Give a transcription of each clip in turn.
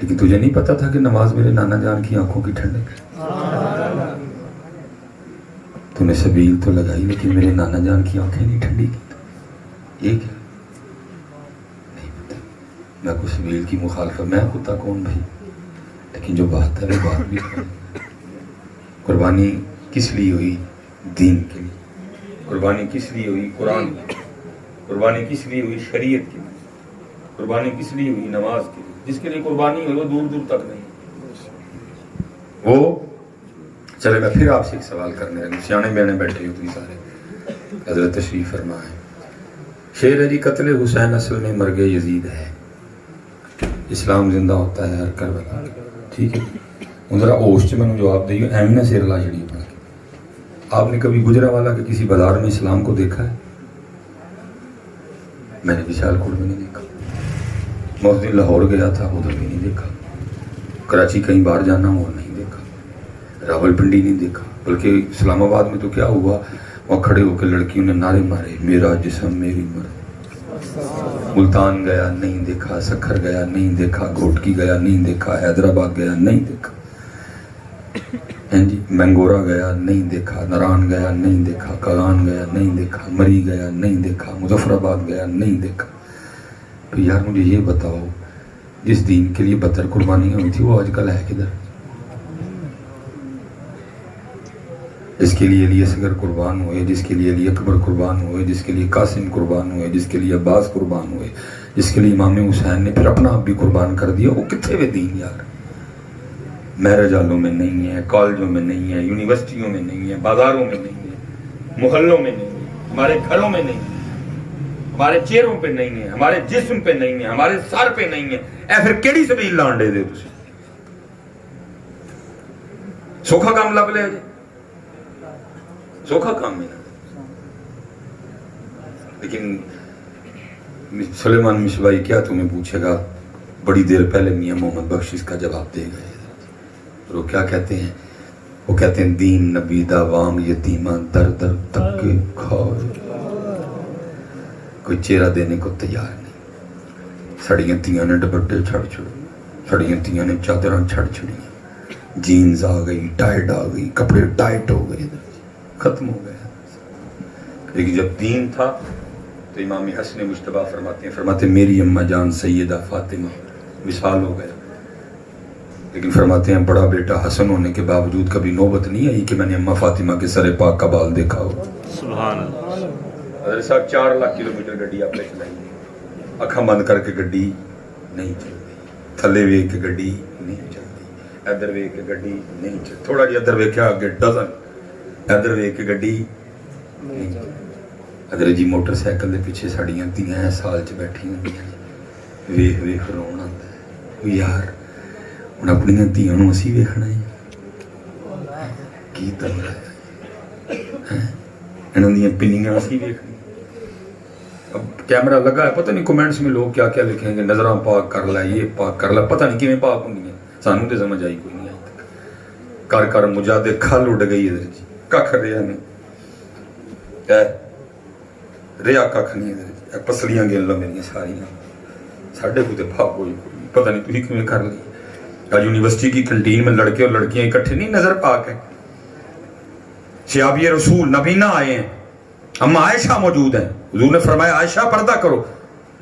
لیکن تجھے نہیں پتا تھا کہ نماز میرے نانا جان کی آنکھوں کی ٹھنڈک ہے؟ تو نے سبیل تو لگائی لیکن میرے نانا جان کی آنکھیں نہیں ٹھنڈی کی. یہ کیا نہیں پتا. میں کو سبیل کی مخالفت، میں کتا کون بھائی، لیکن جو بات ہے وہ بات بھی ہے. قربانی کس لیے ہوئی؟ دین کے لیے. قربانی کس لیے ہوئی؟ قرآن کی. قربانی کس لیے ہوئی؟ شریعت کے لیے. قربانی کس لیے ہوئی؟ نماز کے لیے. جس کے لیے قربانی ہوئی وہ دور دور تک نہیں. وہ چلے میں پھر آپ سے ایک سوال کرنے لگا. سیانے بیانے بیٹھے ہو تم سارے، حضرت تشریف فرمائے. شعر ہے جی، قتل حسین اصل میں مرگ یزید ہے، اسلام زندہ ہوتا ہے ہر کربلا. ٹھیک ہے، ہوں ذرا اوش میں نے جواب دئیے، ایمینہ سیر لا چڑی پڑھ کے. آپ نے کبھی گجرانوالہ کے کسی بازار میں اسلام کو دیکھا ہے؟ میں نے وشال کوٹ میں نہیں دیکھا. میں اس دن لاہور گیا تھا، ادھر بھی نہیں دیکھا. کراچی کئی بار جانا ہوا نہیں دیکھا. راول پنڈی نہیں دیکھا. بلکہ اسلام آباد میں تو کیا ہوا، وہاں کھڑے ہو کے لڑکیوں نے نعرے مارے، میرا جسم میری مرد. ملتان گیا نہیں دیکھا، سکھر گیا نہیں دیکھا، گھوٹکی گیا نہیں دیکھا، حیدرآباد گیا نہیں دیکھا، جی مینگورا گیا نہیں دیکھا، نران گیا نہیں دیکھا، کلان گیا نہیں دیکھا، مری گیا نہیں دیکھا، مظفر آباد گیا نہیں دیکھا. تو یار مجھے یہ بتاؤ، جس دین کے لیے بدر قربانی ہوئی تھی وہ آج کل ہے کدھر؟ جس کے لیے علی اصغر قربان ہوئے، جس کے لیے علی اکبر قربان ہوئے، جس کے لیے قاسم قربان ہوئے، جس کے لیے عباس قربان ہوئے، جس کے لیے امام حسین نے پھر اپنا آپ بھی قربان کر دیا، وہ کتنے ہوئے دین یار؟ میرج ہالوں میں نہیں ہے، کالجوں میں نہیں ہے، یونیورسٹیوں میں نہیں ہے، بازاروں میں نہیں ہے، محلوں میں نہیں ہے، ہمارے گھروں میں نہیں ہے، ہمارے چہروں پہ نہیں ہے، ہمارے جسم پہ نہیں ہے، ہمارے سر پہ نہیں ہے. اے پھر کیڑی سبیل لانڈے دے تسی؟ سوکھا کام لب لے جی، سوکھا کام ہے نا. لیکن سلیمان مصباحی کیا تمہیں پوچھے گا، بڑی دیر پہلے میاں محمد بخش اس کا جواب دے گئے. وہ کیا کہتے ہیں؟ وہ کہتے ہیں دین نبی دا وام یتیمہ در در تک کے کھائے، کوئی چہرہ دینے کو تیار نہیں. سڑیاں تیاں نے ڈبٹے چھڑ چھڑے، سڑیاں تیاں نے چادراں چھڑ چھڑیاں، جینز آ گئی، ٹائٹ آ گئی، کپڑے ٹائٹ ہو گئے، ختم ہو گیا. لیکن جب دین تھا تو امام حسن مجتبیٰ فرماتے ہیں میری اماں جان سیدہ فاطمہ وصال ہو گیا. لیکن فرماتے ہیں بڑا بیٹا حسن ہونے کے باوجود کبھی نوبت نہیں آئی کہ میں نے اماں فاطمہ کے سر پاک کا بال دیکھا ہو. سبحان اللہ. حضرت صاحب 4 لاکھ کلومیٹر گڈی آپ نے چلائی، اکھاں بند کر کے گڈی نہیں چلتی، تھلے ویکھ کے گڈی نہیں چلتی، ادھر ویکھ کے گڈی نہیں چلتی، تھوڑا جی ادھر ویکھیا اگے ڈزن، ادھر ویکھ کے گڈی نہیں چلتی. حضرت جی موٹر سائیکل دے پیچھے ساڑیاں تیاں سال چ بیٹھی ہوندیاں، ویکھ ویکھ رون آندا ہے. یار ہن اپنی تیاں نوں اسی ویکھنا ہے کی طرح ہے، انہاں دیاں پنیاں اسی ویکھنی. اب کیمرہ لگا ہے، پتہ نہیں کمنٹس میں لوگ کیا کیا لکھیں گے، نظراں پاک کر لے، یہ پاک کر لے، پتہ نہیں کیویں پاک ہوندی ہیں، سانوں تے سمجھ آئی کوئی نہیں آئی تک. کر کر مجادے کھل اڈ گئی ادھر جی، ککھ رہا نہیں ریا، ککھ نہیں ادھر. پسلیاں گن لو میری ساریاں، ساڈے کو تے پاک ہوئی کوئی، پتہ نہیں تسی کیویں کر لی. آج یونیورسٹی کی کنٹین میں لڑکے اور لڑکیاں اکٹھے نہیں، نظر پاک ہے. شیابی رسول نبینا آئے ہیں، اما عائشہ موجود ہیں، حضور نے فرمایا عائشہ پردہ کرو.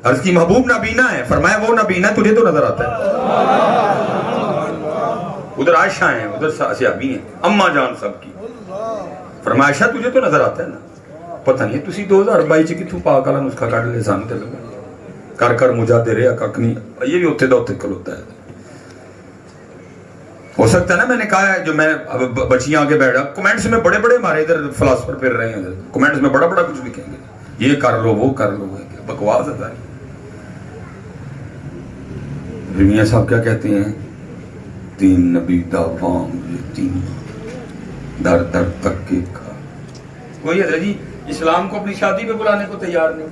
عرض کی محبوب نبینا ہے، فرمایا وہ نبینا تجھے تو نظر آتا ہے. ادھر عائشہ ہیں، ادھر شیابی ہیں، اما جان سب کی. فرمایا عائشہ تجھے تو نظر آتا ہے نا. پتہ نہیں تسی 2022 چ کتھوں پاک والا نسخہ کڈ لے، سانوں تے لگا کر کر مجادے رہا کک نہیں. یہ بھی اتنے دا اتنے کھلوتا ہے. ہو سکتا ہے نا، میں نے کہا ہے جو میں بچیاں آگے بیٹھا، کمنٹس میں بڑے بڑے ہمارے ادھر فلاسفر پھر رہے ہیں، کمنٹس میں بڑا بڑا کچھ لکھیں گے، یہ کر لو وہ کر لو، بکواس ہے. میاں صاحب کیا کہتے ہیں؟ دین نبی دا وام یتیم در در تک کے کھا. کوئی حضرت جی اسلام کو اپنی شادی پہ بلانے کو تیار نہیں.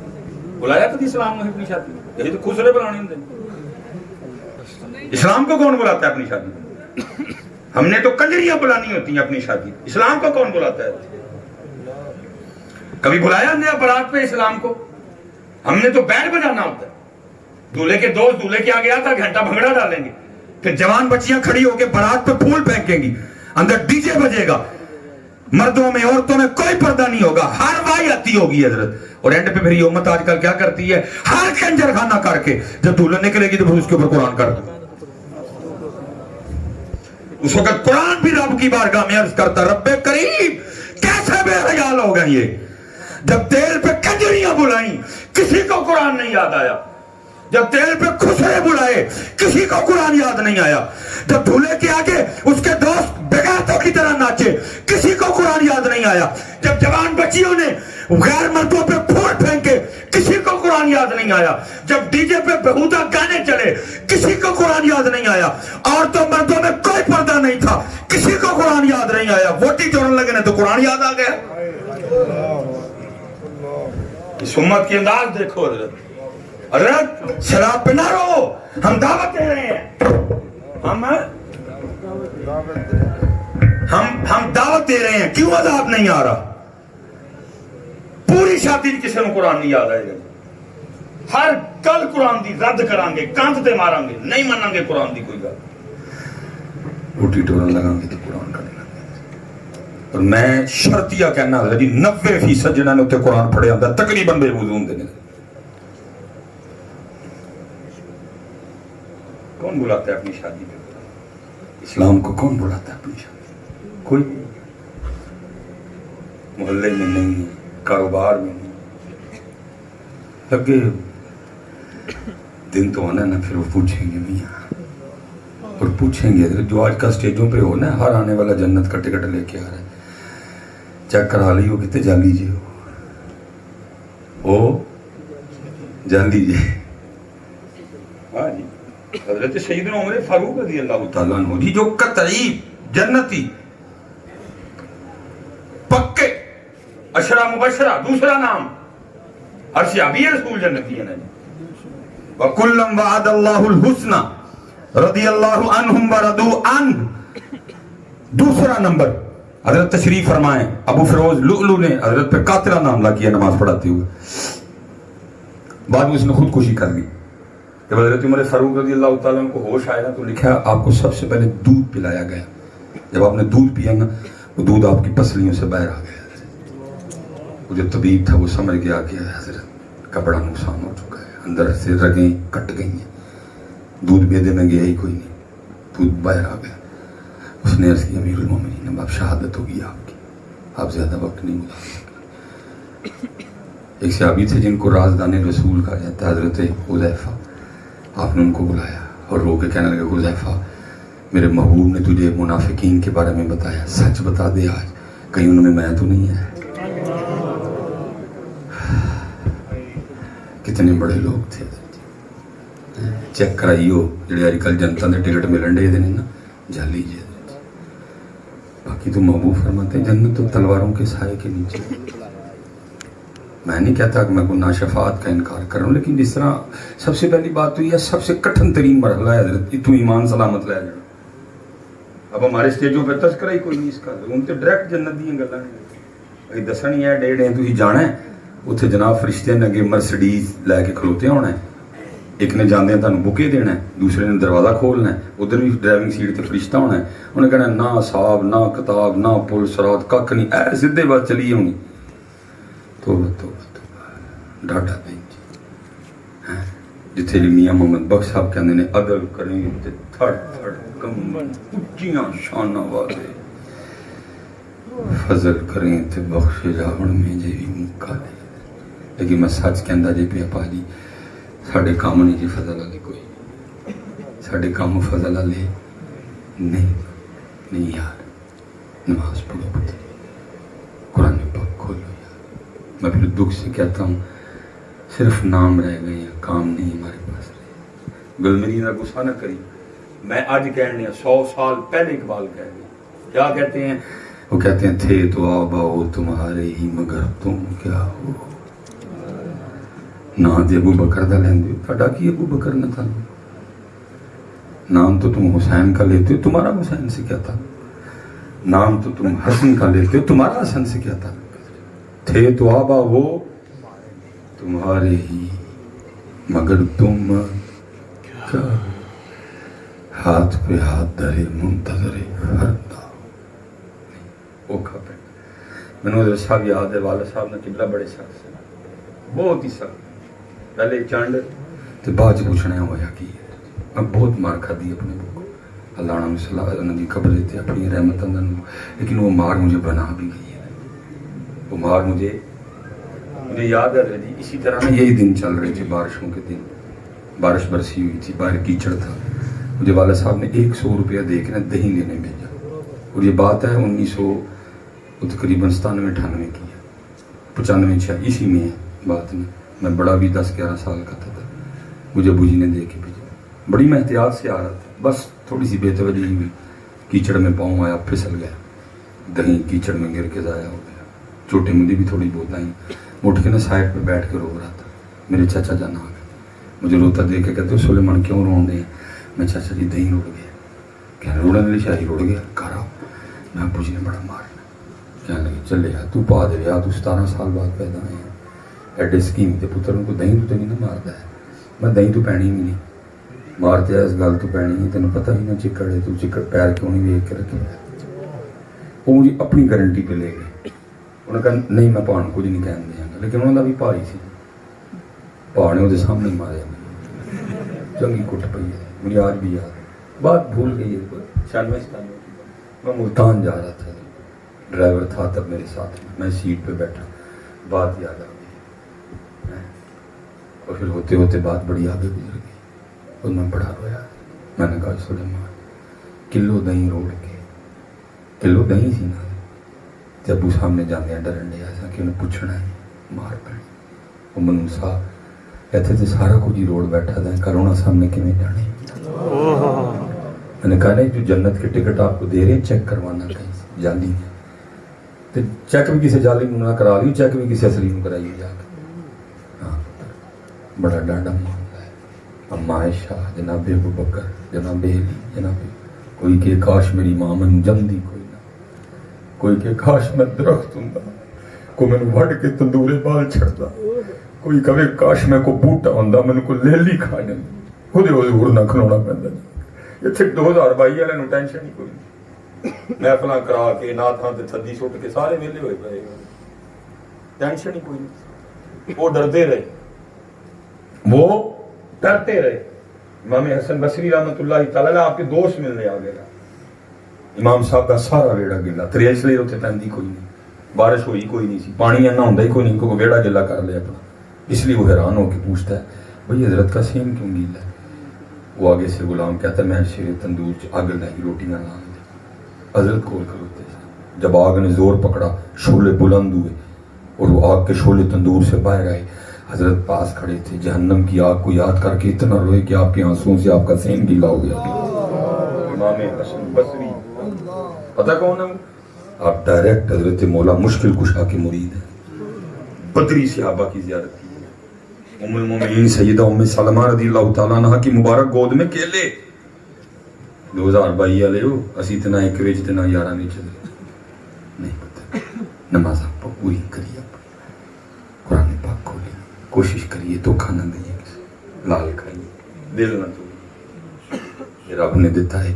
بلایا کبھی اسلام نے اپنی شادی پہ؟ یہ تو خسرے بلانے ہوتے ہیں. اسلام کو کون بلاتا ہے اپنی شادی پہ؟ ہم نے تو کنجریاں بلانی ہوتی ہیں اپنی شادی. اسلام کو کون بلاتا ہے؟ کبھی بلایا ہم نے بارات پہ اسلام کو؟ ہم نے تو بینڈ بجانا ہوتا ہے. دولہے کے دوست دولہے کے آگے آتا گھنٹہ بھنگڑا ڈالیں گے، کہ جوان بچیاں کھڑی ہو کے بارات پہ پھول پھینکیں گی, اندر ڈی جے بجے گا, مردوں میں عورتوں میں کوئی پردہ نہیں ہوگا, ہر وائی آتی ہوگی حضرت. اور اینڈ پہ پھر یہ امت آج کل کیا کرتی ہے, ہر کنجر خانہ کر کے جب دلہن نکلے گی تو پھر اس کے اوپر قرآن کر دو. اس وقت قرآن بھی رب کی بارگاہ میں عرض کرتا, رب کریم کیسے بے حیا لوگ ہیں یہ, جب تیل پہ کنجریاں بلائیں کسی کو قرآن نہیں یاد آیا, جب تیل پہ خسرے بلائے کسی کو قرآن یاد نہیں آیا, جب دھولے کے آگے اس کے دوست بغیرتوں کی طرح ناچے کسی کو قرآن یاد نہیں آیا, جب جوان بچیوں نے غیر مردوں پہ پھول پھینکے کسی کو قرآن یاد نہیں آیا, جب ڈی جے پہ بہودہ گانے چلے کسی کو قرآن یاد نہیں آیا, عورتوں مردوں میں کوئی پردہ نہیں تھا کسی کو قرآن یاد نہیں آیا, ووٹی چورن لگے تو قرآن یاد آ گیا. اس امت کی انداز دیکھو حضرت. حضرت شراب پہ نہ رو, ہم دعوت دے رہے ہیں, ہم دعوت دے رہے ہیں. کیوں عذاب نہیں آ رہا؟ پوری شادی کسی نے قرآن نہیں یاد آئے گا, ہر کل قرآن دی رد کران گے, کاندھ تے ماران گے, نہیں منان گے قرآن دی کوئی گل, اٹھی ٹورن لگان گے تو قرآن کا نہیں. اور میں شرطیہ کہنا ہے جی 90% جنہاں نے اتنے قرآن پڑھے ہوتا تقریباً بے وضو ہوندے نے. کون بلاتا ہے اپنی شادی پہ؟ اسلام کو کون بلاتا ہے اپنی شادی؟ کوئی محلے میں نہیں, کاروبار میں نہیں. لگے دن تو آنا نا, پھر وہ پوچھیں گے میاں, اور پوچھیں گے جو آج کا سٹیجوں پہ ہو نا, ہر آنے والا جنت کا ٹکٹ لے کے آ رہا ہے, چیک کرا لی ہو کتنے جا لیجیے ہو جا لیجیے. ہاں جی, حضرت سیدنا عمر فاروق رضی اللہ تعالیٰ عنہ جی جو قطعی جنتی پکے اشرا مبشرہ, دوسرا نام ارشیابی رسول جنتی ہے نا جی. وَكُلًّا وَعَدَ اللَّهُ الْحُسْنَى رضی اللہ عنہم وَرَضُوا عَنْهُ. دوسرا نمبر حضرت تشریف فرمائیں, ابو فیروز لؤلؤ نے حضرت پہ قاتلہ معاملہ کیا نماز پڑھاتے ہوئے, بعد میں اس نے خودکشی کر لی. جب حضرت عمر فاروق رضی اللہ تعالیٰ عنہ کو ہوش آیا تو لکھا آپ کو سب سے پہلے دودھ پلایا گیا, جب آپ نے دودھ پیا نا وہ دودھ آپ کی پسلیوں سے باہر آ گیا. وہ جو طبیب تھا وہ سمجھ گیا کہ حضرت کا بڑا نقصان ہو چکا ہے, اندر سے رگیں کٹ گئی ہیں, دودھ بیدے میں گیا ہی کوئی نہیں, دودھ باہر آ گیا. اس نے عرض کی امیر المومنین اب شہادت ہوگی آپ کی, آپ زیادہ وقت نہیں گزار سکتے. ایک صحابی تھے جن کو رازدان رسول کہا جاتا ہے, حضرت حذیفہ. آپ نے ان کو بلایا اور رو کے کہنے لگے, حذیفہ میرے محبوب نے تجھے منافقین کے بارے میں بتایا, سچ بتا دے آج کہیں ان میں تو نہیں ہے. کتنے بڑے لوگ تھے, چیک کرائیو جڑے آج کل جنتا نے ٹکٹ ملن دے دینے نا, جا لیجیے. باقی تو محبوب فرماتے ہیں جنت تو تلواروں کے سائے کے نیچے. میں نہیں کہتا کہ میں گناہ شفاعت کا انکار کر رہا ہوں, لیکن جس طرح سب سے پہلی بات تو یہ سب سے کٹھن ترین مرحلہ ہے حضرت, تو ایمان سلامت لے جانا. اب ہمارے سٹیجوں پہ تذکرہ ہی کوئی نہیں اس کا, ان تے ڈائریکٹ جنت دیاں گلاں نے, دسن ہی ہے ڈیڑھ ہیں تسی جانا ہے اتنے جناب فرشتے نے اگے مرسڈیز لے کے کھلوتے ہونا ہے, ایک نے جاندے تانوں بکے دینا ہے, دوسرے نے دروازہ کھولنا ہے, ادھر بھی ڈرائیونگ سیٹ تے فرشتہ ہونا ہے, انہیں کہنا نہ صاحب نہ کتاب نہ پل سرات کک نہیں, اے سیدھے بات چلی ہونی. توبہ توبہ توبہ ڈاڈا بہن جی, جتھے میاں محمد بخش صاحب کہندے نے عدل کریں تے تھڑ تھڑ کم اچیاں شاناں والے, فضل کریں تے بخش جاون میں جے بھی مکا دے. لیکن میں سچ کہندا جی پیا پا جی ساڈے کام نہیں جی فضل والے کوئی, ساڈے کام فضل والے نہیں یار. نماز پڑھو پتہ قرآن پاک کھولو یار. میں پھر دکھ سے کہتا ہوں صرف نام رہ گئے ہیں, کام نہیں ہمارے پاس رہے. گلمری نہ غصہ نہ کری, میں آج کہنے 100 سال پہلے اقبال کہہ گئے. کیا کہتے ہیں وہ؟ کہتے ہیں تھے تو آبا ہو تمہارے ہی مگر تم کیا ہو. نام دے ابو بکر دا لیندے ہو, تھوڑا کی ابو بکر نہ تھا. نام تو تم حسین کا لیتے ہو, تمہارا حسین سے کیا تھا. نام تو تم حسن کا لیتے ہو, تمہارا حسن سے کیا تھا. تھے تو آبا وہ تمہارے ہی مگر تم کیا. ہاتھ پہ ہاتھ دھرے منتظر فردا اوکھا پہ میں حضرت صاحب یاد ہے والد صاحب نے قبلہ بڑے سخت سے بہت ہی سخت پہلے چانڈ تو بعد پوچھنا ہوا کی میں بہت مار کھا دی اپنے کو اللہ نے صلاح انہوں کی قبر تھے اپنی رحمت اندر لیکن وہ مار مجھے بنا بھی گئی ہے وہ مار مجھے یاد ہے جی اسی طرح میں یہی دن چل رہے تھے بارشوں کے دن بارش برسی ہوئی تھی باہر کیچڑ تھا مجھے والد صاحب نے 100 روپیہ دے کے نا دہی لینے بھیجا اور یہ بات ہے 1900 تقریباً 97-98 کی ہے 95 اسی میں ہے بات میں بڑا بھی 10-11 سال کا تھا مجھے ابو جی نے دے کے بھیجا بڑی میں احتیاط سے آ رہا تھا بس تھوڑی سی بے توجہی ہوئی کیچڑ میں پاؤں آیا پھسل گیا دہی کیچڑ میں گر کے ضائع ہو گیا چوٹیں مجھے بھی تھوڑی بہت آئیں اٹھ کے نا سائڈ پہ بیٹھ کے رو رہا تھا میرے چاچا جان آ گئے مجھے روتا دیکھ کے کہتے سلیمان کیوں رون دے میں چاچا جی دہی رڑ گیا کہنے روڑنے والی شاہی رڑ گیا گھر آؤ میں ابو جی نے بڑا مارنا کہنے لگے چلے یار تو پا دے یار تو 17 سال بعد پیدا ہوئے ہیں ایڈے سکیم کے پتر ان کو دہی تو نہیں نہ مارتا ہے میں دہی تو پینی بھی نہیں مارتے اس گل تو پینی نہیں تینوں پتہ ہی نہ چکڑ ہے تو چکڑ پیر کیوں نہیں ویک کے رکھے وہ مجھے اپنی گارنٹی پہ لے گئے انہوں نے کہا نہیں میں پان کچھ نہیں کہن دیا گا لیکن انہوں نے بھی پا ہی سی پا نے وہ سامنے ہی مارے چنگی کٹ پئی ہے مجھے آج بھی یاد بات بھول گئی ہے 96 میں ملتان جا رہا تھا ڈرائیور تھا تب میرے ساتھ میں سیٹ پہ بیٹھا بات یاد آ گئی اور پھر ہوتے ہوتے بات بڑی آگے گزر گئی اور میں بڑا رویا میں نے کہا سلیمان کلو دہی روڑ کے کلو دہی سی نا جب وہ سامنے جانے ڈرن ڈیا ایسا کہ انہیں پوچھنا ہے مار پڑی وہ منو صاحب کہتے تھے سارا کچھ ہی روڑ بیٹھا تھا کرونا سامنے کی میں جانے میں نے کہا نہیں جو جنت کے ٹکٹ آپ کو دے رہے ہیں چیک کروانا کہیں جالی ہے تو چیک بھی کسی جالی نہ کرا لی چیک بھی کسی اصلی میں کرائی جا کے ہاں بڑا ڈاڈا معاملہ ہے اما عائشہ جناب ابو بکر جناب علی جناب کوئی کہ کاش میری ماں من جمدی کوئی نہ کوئی کہ کاش میں درخت ہوں کو میں وڑ کے تندورے بال چھڑتا کوئی کہے کاش میں کو بوٹا ہوندا میں کو لیلی کھانے خود حضور نہ کھلونا پیندا اتنے 2022 والے نو ٹینشن ہی کوئی نہیں محفلاں کرا کے ناتھاں تے تھدی سٹ کے سارے ویلے ہوئے پئے ٹینشن ہی کوئی نہیں وہ ڈرتے رہے وہ ڈرتے رہے امام حسن بصری رحمۃ اللہ تعالی علیہ آپ کے دوست ملنے آ گیا امام صاحب کا سارا ویڑا گلا تریش لے اتنے پیندی کوئی نہیں بارش ہوئی کوئی نہیں سی پانی اینا ہوندا ہی کوئی نہیں کو ویڑا گلا کر لیا اپنا اس لیے وہ حیران ہو کے پوچھتا ہے بھئی حضرت کا سین کیوں گیلا ہے وہ آگے سے غلام کہتا ہے میں شیر تندور آگ نہیں روٹیاں لان دے حضرت کھول کر ہوتے جب آگ نے زور پکڑا شعلے بلند ہوئے اور وہ آگ کے شعلے تندور سے باہر آئے حضرت پاس کھڑے تھے جہنم کی آگ کو یاد کر کے اتنا روئے کہ آپ کے آنسوں سے آپ کا سین گیلا ہو گیا امام حسن بصری پتہ کون ہے آپ ڈائریکٹ حضرت مولا مشکل کشا کے مرید ہیں بدری صحابہ کی زیارت کی ام المومنین سیدہ ام سلمہ رضی اللہ تعالیٰ عنہ کی مبارک گود میں کیلے 2022 والے ہو اسی اتنا ایک ویج اتنا 11 نہیں چلے نہیں پتہ نماز آپ پوری کریے قرآن پاک کھولیں کوشش کریے تو کھانا دیں کسی لال کھائیے دل نہ تو یہ رب نے دیتا ہے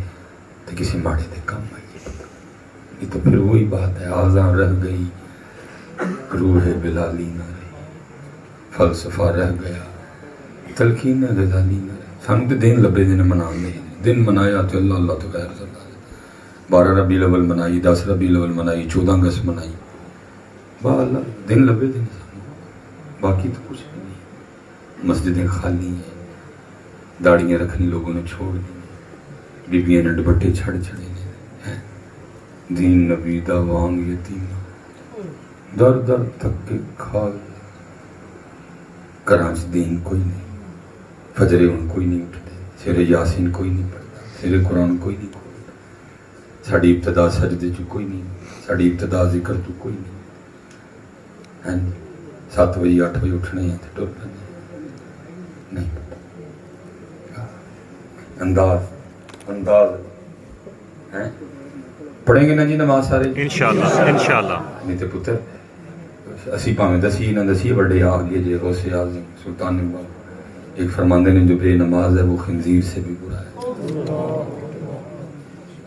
تو کسی ماڑے دے کام آئیے یہ تو پھر وہی بات ہے آزاں رہ گئی روح بلالی نہ رہی فلسفہ رہ گیا تلقین غزالی نہ رہی سانو تو دن لبے دن منا نہیں دن منایا تو اللہ اللہ تو غیر صلی 12 ربیع الاول منائی 10 ربیع الاول منائی 14 اگست منائی اللہ دن لبے دن باقی تو کچھ نہیں مسجدیں خالی ہیں داڑیاں رکھنی لوگوں نے چھوڑ دی بیبیاں نے دوپٹے چھڑ چھڑے ہیں دین نبی دا وانگ یتیم در در تک کے کھا کراچ دین کوئی نہیں فجر ان کوئی نہیں اٹھتے سر یاسین کوئی نہیں پڑھتا سر قرآن کوئی نہیں کھولتا ساڑی ابتدا سجدے جو کوئی نہیں ساڑی ابتدا ذکر تو کوئی نہیں 7 بجے 8 بجے اٹھنے ہیں تو ٹر پڑھنے نہیں پڑھتا انداز ہیں پڑھیں گے نا جی نماز سارے انشاءاللہ نہیں تو پتر اسی پاویں دسی نہ دسی بڑے آگے جے غوث اعظم سلطان ایک فرماندے نے جو بے نماز ہے وہ خنزیر سے بھی برا ہے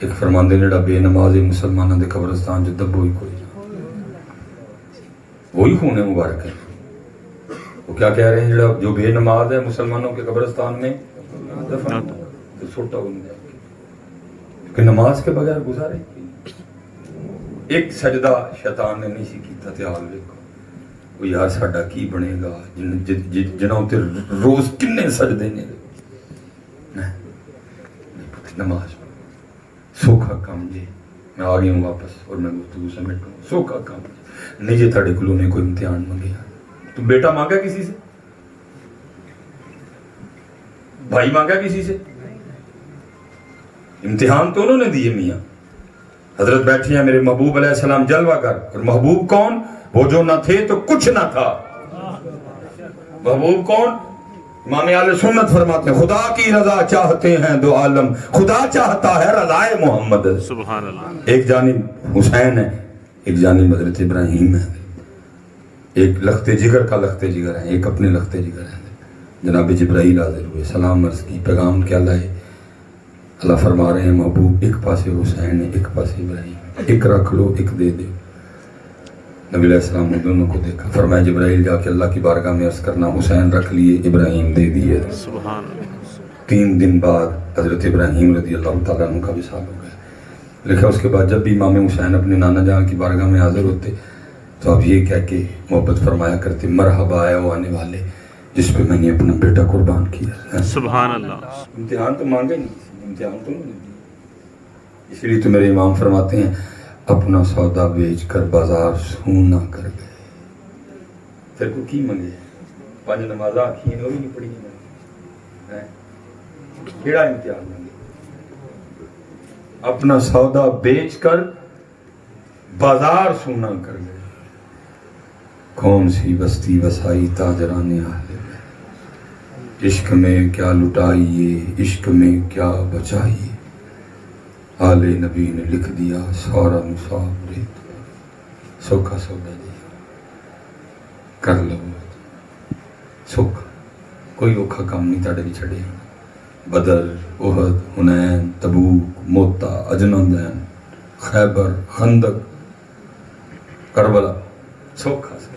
ایک فرماندے نے بے نماز مسلمانوں کے قبرستان جو دبو ہی کوئی وہی خون مبارک ہے. وہ کیا کہہ رہے ہیں جڑا جو بے نماز ہے مسلمانوں کے قبرستان میں دفن تو سوٹا ہوں گے کہ نماز کے بغیر گزارے. ایک سجدہ شیطان نے نہیں سی کیتا تے حال ویکھو وہ یار ساڈا کی بنے گا جنہوں تے روز کنے سجدے نے. نماز سوکھا کام جی میں آ گیا ہوں واپس اور میں گفتگو سمیٹوں سوکھا کام نہیں جی تھوڑے کلو نے کوئی امتحان منگیا تو بیٹا مانگا کسی سے بھائی مانگا کسی سے امتحان تو انہوں نے دیے میاں. حضرت بیٹھے ہیں میرے محبوب علیہ السلام جلوہ گر اور محبوب کون وہ جو نہ تھے تو کچھ نہ تھا. محبوب کون امام اہل سنت فرماتے ہیں خدا کی رضا چاہتے ہیں دو عالم خدا چاہتا ہے رضائے محمد. سبحان اللہ. ایک جانب حسین ہے ایک جانب حضرت ابراہیم ہے. ایک لخت جگر کا لخت جگر ہے ایک اپنے لخت جگر ہے. جناب جبرائیل حاضر ہوئے سلام عرض کی پیغام کیا لائے. اللہ فرما رہے ہیں محبوب ایک پاسے حسین ہے ایک پاسے ابراہیم ایک رکھ لو ایک دے دو. نبی علیہ السلام نے دونوں کو دیکھا فرمایا جبرائیل جا کے اللہ کی بارگاہ میں عرض کرنا حسین رکھ لیے ابراہیم دے دیے. سبحان اللہ. 3 دن بعد حضرت ابراہیم رضی اللہ تعالیٰ عنہ کا وصال ہو گیا. لکھا اس کے بعد جب بھی امام حسین اپنے نانا جان کی بارگاہ میں حاضر ہوتے تو اب یہ کہہ کے محبت فرمایا کرتے مرحبا ہے وہ آنے والے جس پہ میں نے اپنا بیٹا قربان کیا. سبحان اللہ. امتحان تو مانگا ہی نہیں امتحان تو نہیں دیا. اس لیے تو میرے امام فرماتے ہیں اپنا سودا بیچ کر بازار سونا کر گئے. پھر کو کی منگے 5 نمازاں آکھی ہیں وہ بھی نہیں پڑھی ہیں کیڑا امتحان منگے. اپنا سودا بیچ کر بازار سونا کر گئے. کون سی بستی بسائی تاجران اہل میں عشق میں کیا لٹائیے عشق میں کیا بچائیے. آل نبی نے لکھ دیا سورا مصاب ریت سوکھا سودا دیا کر لو سوکھا کوئی اوکھا کام نہیں تاڑے بھی چھڑے. بدر احد حنین تبوک موتا اجنندین خیبر خندق کربلا سوکھا سا.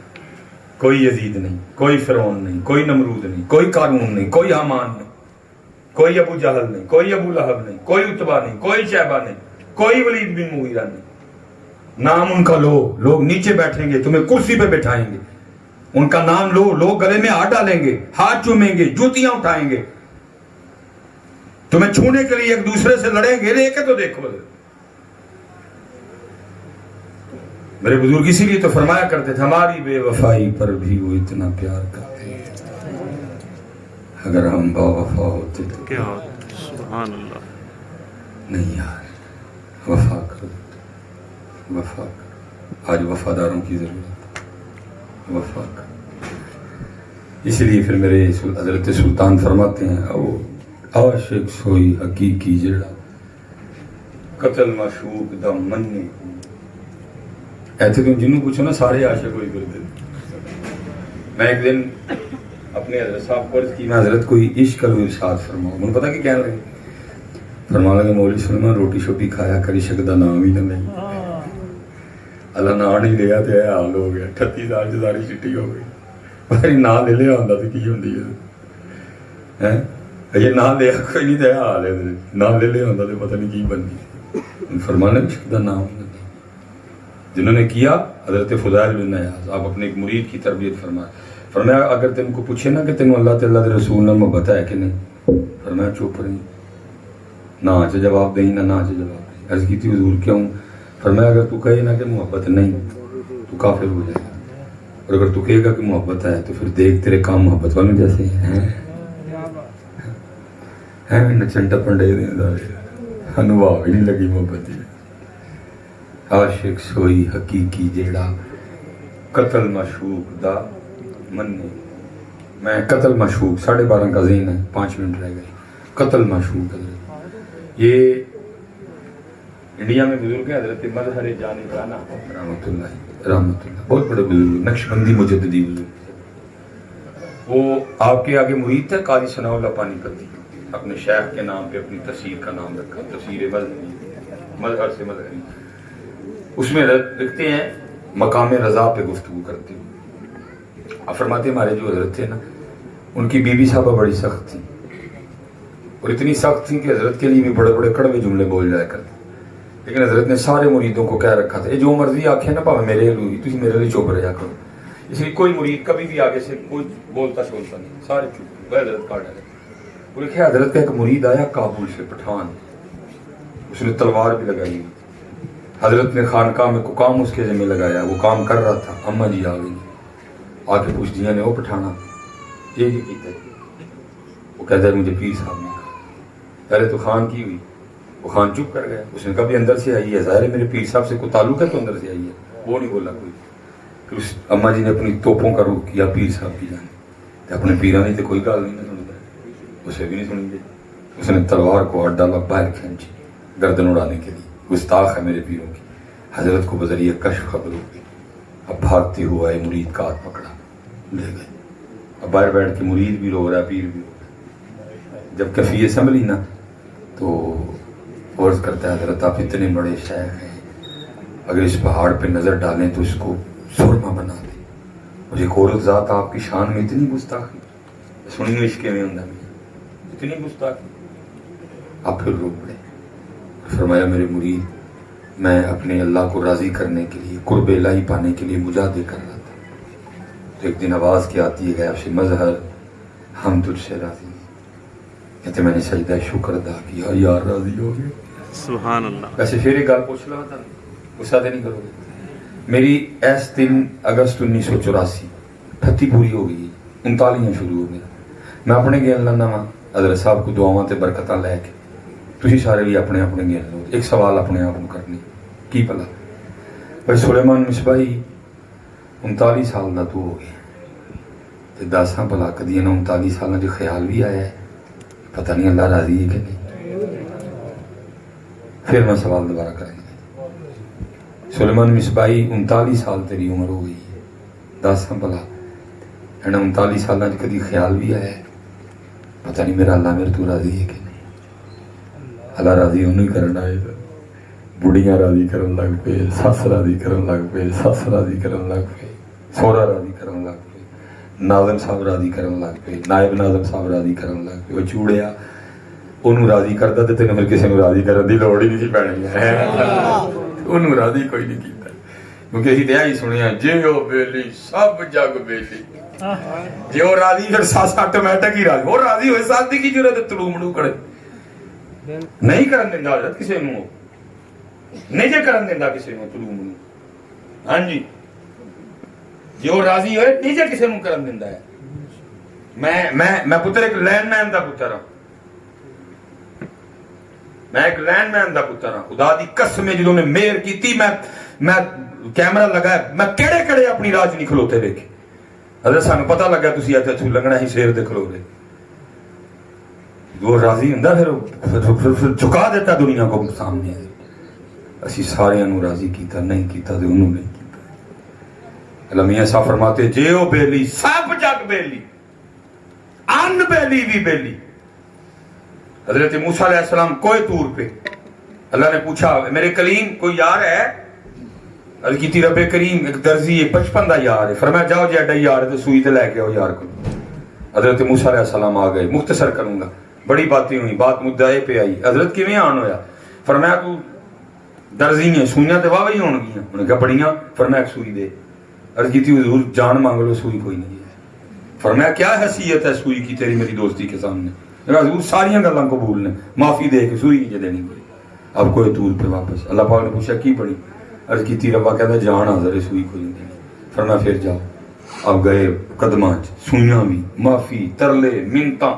کوئی یزید نہیں کوئی فرعون نہیں کوئی نمرود نہیں کوئی قارون نہیں کوئی حامان نہیں کوئی ابو جہل نہیں کوئی ابو لہب نہیں کوئی عتبہ نہیں کوئی شیبہ نہیں کوئی ولید بن مغیرہ نہیں. نام ان کا لو لوگ نیچے بیٹھیں گے تمہیں کرسی پہ بٹھائیں گے. ان کا نام لو لوگ گلے میں ہاتھ ڈالیں گے ہاتھ چومیں گے جوتیاں اٹھائیں گے تمہیں چھونے کے لیے ایک دوسرے سے لڑیں گے. دیکھے تو دیکھو میرے بزرگ اسی لیے تو فرمایا کرتے تھے ہماری بے وفائی پر بھی وہ اتنا پیار کرتے ہیں اگر ہم با وفا ہوتے تو کیا سبحان اللہ. نہیں یار وفا کرو وفا کرو. آج وفاداروں کی ضرورت ہے وفا کرو. اس لیے پھر میرے حضرت سلطان فرماتے ہیں او عاشق سوئی حقیقی جڑا قتل معشوق دا مننے. ایسے تو جنہوں پوچھو نا سارے عاشق ہوئی کرتے. میں ایک دن اپنے حضرت صاحب کو عرض کی میں حضرت کوئی عشق کرو ارشاد فرماؤ. مجھے پتا کہ کہنے لگے فرما لگے مولوی سلمان روٹی شوٹی کھایا کر عشق دا نام ہی نہ لیں. اللہ نام نہیں لیا تو یہ حال ہو گیا 38 سال جزاری چٹی ہو گئی. پر نام لے لیا ہوتا تو کی ہوندی ہے یہ نام لیا کوئی نہیں تو یہ حال ہے نام لے لیا ہوتا تو پتہ نہیں کی بنتی. فرمانا عشق دا نام جنہوں نے کیا حضرت فضائل بن عیاض آپ اپنے ایک مرید کی تربیت فرمایا اگر تم کو پوچھے نا کہ تینوں اللہ تعالیٰ کے رسول نے محبت ہے کہ نہیں فرمایا چپ رہی نہ آج جواب دیں نہ آج جواب دیں. عرض کی تھی حضور کیوں فرمایا اگر تو کہے نا کہ محبت نہیں تو کافر ہو جائے گا اور اگر تو کہے گا کہ محبت ہے تو پھر دیکھ تیرے کام محبت والوں جیسے ہیں نچن ٹپن ڈے انوبھاؤ ہی نہیں لگی محبت دی. عاشق سوئی حقیقی جیڑا قتل مشوق دا مننے. میں قتل مشوق 12:30 کا ذہن ہے 5 منٹ رہ گئے. قتل مشوق حضرت یہ انڈیا میں بزرگ ہے حضرت مظہر جانب رانا رحمۃ اللہ بہت بڑے بزرگ نقشبندی مجددی بزرگ. وہ آپ کے آگے محیط ہے قاضی ثناء اللہ پانی پتی اپنے شیخ کے نام پہ اپنی تفسیر کا نام رکھا تفسیر مظہری. مظہر سے مظہر نہیں. اس میں لکھتے ہیں مقام رضا پہ گفتگو کرتے ہوئے اب فرماتے ہمارے جو حضرت تھے نا ان کی بیوی صاحبہ بڑی سخت تھی اور اتنی سخت تھی کہ حضرت کے لیے بھی بڑے بڑے کڑوے جملے بول جایا کرتے لیکن حضرت نے سارے مریدوں کو کہہ رکھا تھا یہ جو مرضی آنکھیں نا پاوے میرے لیے تھی میرے لیے چپ رہا کرو اس لیے کوئی مرید کبھی بھی آگے سے کوئی بولتا شولتا نہیں سارے چپ وہ حضرت کاٹ ڈالے. وہ لکھے حضرت کا ایک مرید آیا کابل سے پٹھان اس نے تلوار بھی لگائی حضرت نے خانقاہ میں کو کام اس کے ذمہ لگایا وہ کام کر رہا تھا اماں جی آ گئی آ کے پوچھ دیا نے وہ پٹھانا یہ نہیں کیتا وہ کہتا ہے مجھے پیر صاحب نے کہا پہلے تو خان کی ہوئی وہ خان چپ کر گیا اس نے کہا بھی اندر سے آئی ہے ظاہر ہے میرے پیر صاحب سے کوئی تعلق ہے تو اندر سے آئی ہے وہ نہیں بولا کوئی. پھر اس اماں جی نے اپنی توپوں کا رخ کیا پیر صاحب کی جانے اپنے پیرا نہیں تو کوئی گال نہیں سنتا اسے بھی نہیں سنیں گے. اس نے تلوار کو ہاتھ ڈالا باہر کھینچی گردن اڑانے کے لیے گستاخ ہے میرے پیروں کی. حضرت کو بذریعہ کشف خبر ہو گئی اب بھاگتے ہوا ہے مرید کا ہاتھ پکڑا لے گئے. اب باہر بیٹھ کے مرید بھی رو رہا ہے پیر بھی رو رہا ہے. جب کیفیت سنبھلی نا تو عرض کرتا ہے حضرت آپ اتنے بڑے شیخ ہیں اگر اس پہاڑ پہ نظر ڈالیں تو اس کو سرما بنا دیں اور ایک عورت ذات آپ کی شان میں اتنی گستاخی سنی عشق میں اندر میں اتنی گستاخی. آپ پھر رو پڑے. فرمایا میرے مرید میں اپنے اللہ کو راضی کرنے کے لیے قرب الہی پانے کے لیے مجاہدے کر رہا تھا تو ایک دن آواز کی آتی ہے غیب سے مظہر ہم تجھ سے راضی ہیں. کہتے میں نے سجدہ شکر ادا کیا یار راضی ہو گیا. سبحان اللہ. ویسے پھر ایک گل پوچھ رہا تھا غصہ تو نہیں کرو گے. میری ایس 3 اگست 1984 38 پوری ہو گئی 39 شروع ہو گیا. میں اپنے گیل لینا وا حضرت صاحب کو دعاواں تے برکتاں لے کے تسی سارے بھی اپنے اپنے گیل لو. ایک سوال اپنے آپ کو کرنی کی پلا بھائی سلیمان مصباحی 39 سال دا تو ہو گیا تے داساں بھلا کدی انہاں 39 سالاں جو خیال بھی آیا ہے پتہ نہیں اللہ راضی ہے کہ نہیں. پھر میں سوال دوبارہ کریں گا. سلیمان مصباحی 39 سال تیری عمر ہو گئی ہے داساں بھلا انہاں 39 سالاں جو کدی خیال بھی آیا ہے پتہ نہیں میرا اللہ میرے تو راضی ہے کہ نہیں. اللہ راضی انہوں ہی کرنا ہے. بڑھیاں راضی کرن لگ پے سس راضی کرن لگ پے سس راضی کرن لگ پے سوہرا راضی کرن لگ پے ناظم صاحب راضی کرن لگ پے نائب ناظم صاحب راضی کرن لگ پے. وہ چوڑیا انہوں راضی کرتا تے تینوں پھر کسی نوں راضی کرن دی لوڑ ہی نہیں سی پینی انہوں راضی کوئی نہیں کیتا کیونکہ اسی تے ہی سنیا جیو بیلی سب جگ بیلی جو راضی پھر سس آٹومیٹک ہی راضی وہ راضی ہوئے ساتھ دی کی ضرورت ہے تلو مڑو کرے نہیں کرن دیندا حضرت کسی نوں نہیں جے کرن دیندا کسی نوں تلو مڑو. ہاں جی جو راضی ہوئے نہیں جے کسی نوں کرن دیندا ہے. میں پتر ایک لین مین دا پتر ہاں میں ایک لین مین دا پتر ہاں. خدا دی قسم جدوں نے مہر کیتی میں کیمرہ لگایا میں کیڑے کیڑے اپنی راج نہیں کھلوتے ویکھے. حضرت سانوں پتہ لگا تسی اتھے لگنا ہی شیر دے کھلو رہے وہ راضی ہوندا پھر جھکا دیتا دنیا کو سامنے. اسی سارے نوں راضی کیتا نہیں کیتا تے انہوں نہیں کیتا. اللہ میاں صاحب فرماتے جیو بیلی سب جگ بیلی ان بیلی بھی بیلی. حضرت موسیٰ علیہ السلام کوئی طور پہ اللہ نے پوچھا میرے کلیم کوئی یار ہے؟ عرض کی تھی رب کریم ایک درزی ہے 55 دا یار ہے. فرمایا جاؤ جی ایڈا یار ہے تو سوئی تے لے کے آؤ یار کو. حضرت موسیٰ علیہ السلام آ گئے. مختصر کروں گا بڑی باتیں ہوئی بات مدعے پہ آئی. حضرت کیویں آن ہویا؟ فرمایا تو درزی نے سوئیاں تے واہ وہی ہون گیاں. انہوں نے کہا بڑیاں. فرمایا ایک سوئی دے. عرض کی تھی حضور جان مانگ لو سوئی کوئی نہیں ہے. فرمایا کیا حیثیت ہے سوئی کی تیری میری دوستی کے سامنے؟ حضور ساریاں گلاں قبول نے مافی دے کے سوئی نہیں دینی پڑی. اب کوئی طور پہ واپس اللہ پاک نے پوچھا کی پڑی؟ عرض کی تھی ربا کہتا جان حاضر ہے سوئی کوئی نہیں دینی. فرمایا پھر جاؤ. اب گئے قدماں سوئیاں بھی معافی ترلے منتاں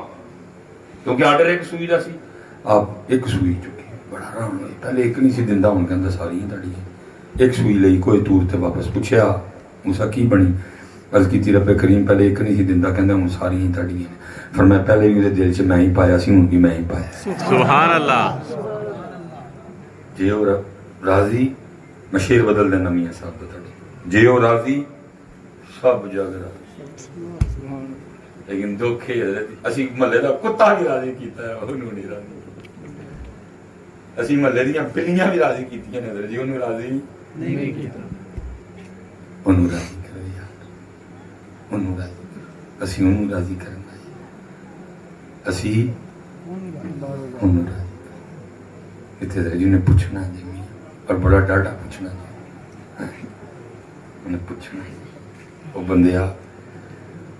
کیونکہ آرڈر ایک سوئی دا سی. آپ ایک سوئی چکی بڑا آرام ہوئی. پہلے ایک نہیں سی دندا ہوں کہندا ساری تڑی ایک سوئی لئی کوئی طور تے واپس. پوچھیا موسیٰ کی بنی؟ عرض کی تھی رب کریم پہلے ایک نہیں سی دندا کہندا ہوں ساری ہی تڑی ہیں. فرمایا پہلے بھی دل چ میں ہی پایا سی ہوں بھی میں ہی پایا. سبحان اللہ. جے او راضی میں شیر بدل دینا میاں صاحب دا تڑی جے او راضی سب جگ راضی. لیکن دکھ ہے اسی محلے دا کتا بھی راضی کیتا ہے انہوں نہیں راضی. ਅਸੀਂ ਮਹੱਲੇ ਦੀਆਂ ਪਿੱਲੀਆਂ ਵੀ ਰਾਜ਼ੀ ਕੀਤੀਆਂ ਨੇ ਜੀ, ਉਹਨੂੰ ਰਾਜ਼ੀ ਨਹੀਂ ਕੀਤਾ। ਉਹਨੂੰ ਰਾਜ਼ੀ ਕਰੋ ਯਾਰ, ਉਹਨੂੰ ਰਾਜ਼ੀ ਕਰੋ। ਅਸੀਂ ਉਹਨੂੰ ਰਾਜ਼ੀ ਕਰਨਾ ਹੈ, ਅਸੀਂ ਉਹਨੂੰ ਰਾਜ਼ੀ ਕਰਨਾ। ਇੱਥੇ ਤਾਂ ਜਿਹਨੇ ਪੁੱਛਣਾ ਜੀ ਔਰ ਬੜਾ ਡਾਢਾ ਪੁੱਛਣਾ ਜੀ, ਉਹਨੇ ਪੁੱਛਣਾ। ਉਹ ਬੰਦਿਆ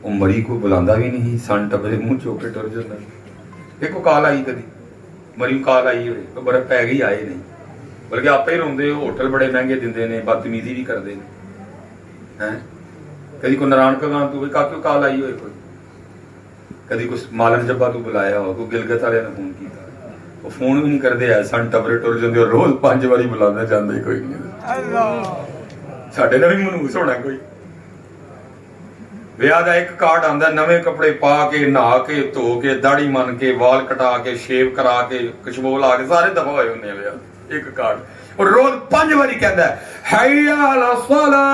ਉਹ ਮਰੀ ਕੋ ਬੁਲਾਉਂਦਾ ਵੀ ਨਹੀਂ, ਸਨ ਟੱਬਰੇ ਮੂੰਹ ਚੋਕ ਕੇ ਟੁਰ ਜਾਂਦਾ। ਦੇਖੋ ਕਾਲ ਆਈ ਕਦੀ, ਮਰੀ ਕਾਲ ਆਈ ਹੋਏ ਤਾਂ ਬੜਾ ਪੈ ਗਈ, ਆਏ ਨਹੀਂ, ਬਲਕਿ ਆਪੇ ਹੀ ਰੋਂਦੇ। ਹੋਟਲ ਬੜੇ ਮਹਿੰਗੇ ਦਿੰਦੇ ਨੇ, ਬਦਤਮੀਜ਼ੀ ਵੀ ਕਰਦੇ ਨੇ ਹੈ। ਕਦੀ ਕੋਈ ਨਾਰਾਇਣ ਭਗਵਾਨ ਤੂੰ ਕਾਕਿਓ ਕਾਲ ਆਈ ਹੋਏ, ਕੋਈ ਕਦੀ ਕੁਛ ਮਾਲਮ ਜੱਬਾ ਤੂੰ ਬੁਲਾਇਆ ਹੋ, ਕੋਈ ਗਿਲਗਤ ਵਾਲਿਆਂ ਨੇ ਫੋਨ ਕੀਤਾ, ਉਹ ਫੋਨ ਵੀ ਨਹੀਂ ਕਰਦੇ ਐ, ਸਨ ਟੱਬਰੇ ਟੁਰ ਜਾਂਦੇ। ਰੋਜ਼ 5 ਵਾਰੀ ਬੁਲਾਉਂਦਾ, ਜਾਂਦੇ ਕੋਈ ਨਹੀਂ। ਸਾਡੇ ਨਾਲ ਵੀ ਮਨਹੂਸ ਹੋਣਾ ਕੋਈ। ਵਿਆਹ ਦਾ ਇੱਕ ਕਾਰਡ ਆਉਂਦਾ, ਨਵੇਂ ਕੱਪੜੇ ਪਾ ਕੇ, ਨਹਾ ਕੇ, ਧੋ ਕੇ, ਦਾੜੀ ਮੰਨ ਕੇ, ਵਾਲ ਕਟਾ ਕੇ, ਸ਼ੇਵ ਕਰਾ ਕੇ, ਖੁਸ਼ਬੂ ਲਾ ਕੇ, ਸਾਰੇ ਦਫਾ ਹੋਏ ਹੁੰਦੇ ਆ ਵਿਆਹ। ਇੱਕ ਕਾਰਡ ਔਰ ਰੋਜ਼ 5 ਵਾਰੀ ਕਹਿੰਦਾ hayya ala salah।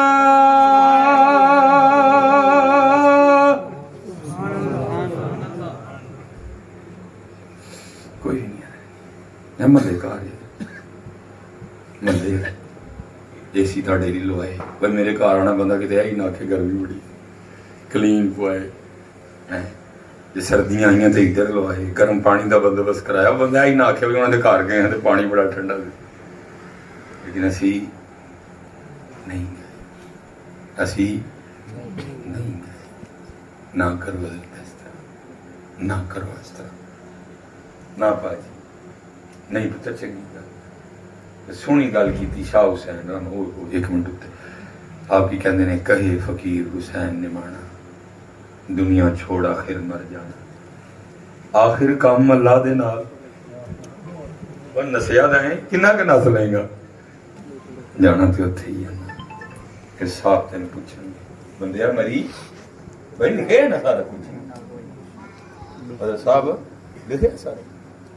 ਕੋਈ ਨਹੀਂ ਹੈ ਮੱਲੇ ਘਰ ਮੱਲੇ ਏਸੀ ਤਾਂ ਡੇਰੀ ਲਵਾਏ। ਪਰ ਮੇਰੇ ਘਰ ਆਣਾ ਬੰਦਾ ਕਿਤੇ ਆਈ ਨਾ ਆਖੇ ਗਰਮੀ ਬੜੀ, ਕਲੀਨ ਪਵਾਏ ਹੈ। ਜੇ ਸਰਦੀਆਂ ਆਈਆਂ ਤੇ ਇੱਧਰ ਲਵਾਏ, ਗਰਮ ਪਾਣੀ ਦਾ ਬੰਦੋਬਸਤ ਕਰਾਇਆ। ਉਹ ਬੰਦਾ ਆਈ ਨਾ ਆਖਿਆ ਵੀ ਉਹਨਾਂ ਦੇ ਘਰ ਗਏ ਤੇ ਪਾਣੀ ਬੜਾ ਠੰਡਾ ਸੀ। ਲੇਕਿਨ ਅਸੀਂ ਨਹੀਂ ਗਏ, ਅਸੀਂ ਨਹੀਂ ਗਏ। ਨਾ ਕਰੋ ਇਸ ਤਰ੍ਹਾਂ, ਨਾ ਕਰੋ ਇਸ ਤਰ੍ਹਾਂ, ਨਾ ਭਾਜੀ ਨਹੀਂ ਪੁੱਤਰ, ਚੰਗੀ ਗੱਲ ਸੋਹਣੀ ਗੱਲ ਕੀਤੀ ਸ਼ਾਹ ਹੁਸੈਨ। ਉਹ 1 ਮਿੰਟ ਉੱਤੇ ਆਪ ਕੀ ਕਹਿੰਦੇ ਨੇ, ਕਹੇ ਫਕੀਰ ਹੁਸੈਨ ਨੇ ਮਾਣਾ, ਦੁਨੀਆ ਛੋੜ ਆਖਿਰ ਮਰ ਜਾਣਾ। ਆਖਿਰ ਕੰਮ ਅੱਲਾ ਦੇ ਨਾਲ। ਉਹ ਨਸਿਆ ਦਾ ਹੈ, ਕਿੰਨਾ ਕੁ ਨਸ ਲਏਗਾ, ਜਾਣਾ ਤੇ ਉੱਥੇ ਹੀ ਜਾਣਾ। ਫਿਰ ਸਾਹਿਬ ਤੈਨੂੰ ਪੁੱਛਣਗੇ, ਬੰਦਿਆ ਮਰੀ ਬਈ ਲਿਖਿਆ ਨਾ ਸਾਰਾ ਕੁਝ, ਸਾਹਿਬ ਲਿਖਿਆ ਸਾਰਾ।